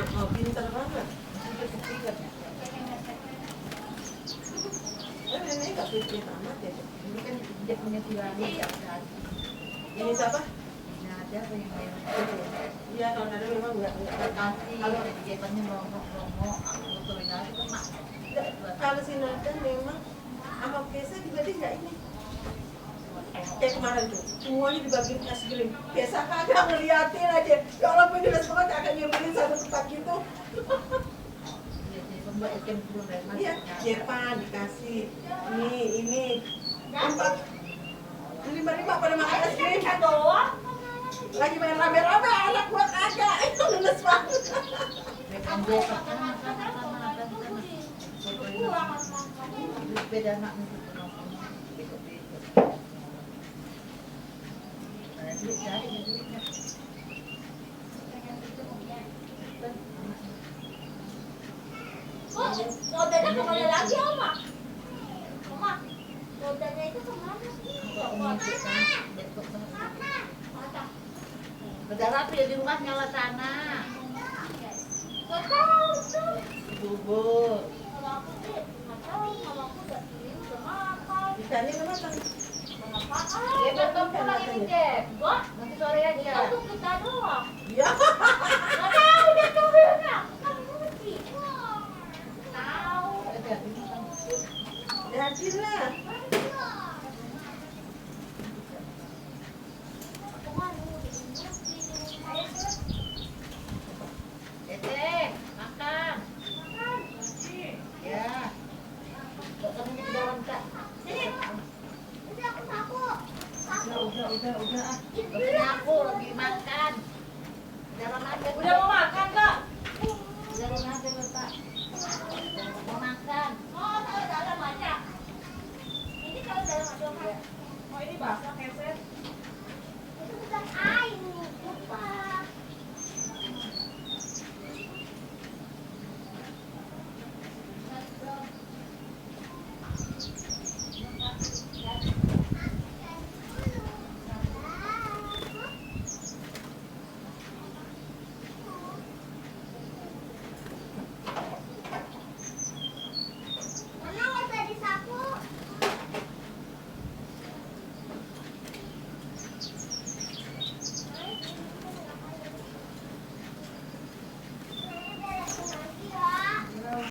Oh, pintar banget. Pintar. Ini nggak pikir amat ya. Ini kan dia punya tirani tiap hari. Ini siapa? Nah, ada apa yang lain? Iya, kalau ada memang nggak Kasih, jadi dia tanya ngomong, aku tuturin aja kan mak. kalau si Nathan memang sama Kesa juga dia nggak ini. Kayak kemarin tuh, semuanya dibagiin es krim. Kesa kagak ngeliatin aja. Ya Allah, gue udah sekolah kagak nyuruhin satu tempat gitu. Pembuat ikan belum dari mana? Iya, Jepan dikasih. Ini. Empat. 5 pada makan es krim. doang. Lagi main rame-rame, anak gua kagak. Itu lemes banget. Beda anak itu duit cari duitnya. Oh, rodanya kemana lagi, Oma? Oma, rodanya itu kemana sih? Udah rapi ya di rumah nyala sana. Gak tahu tuh. Bubur. Kalau aku sih nggak tahu. Kalau aku udah kirim udah makan. Ikannya udah matang. Apaan? Dia belum pulang ini, Dek.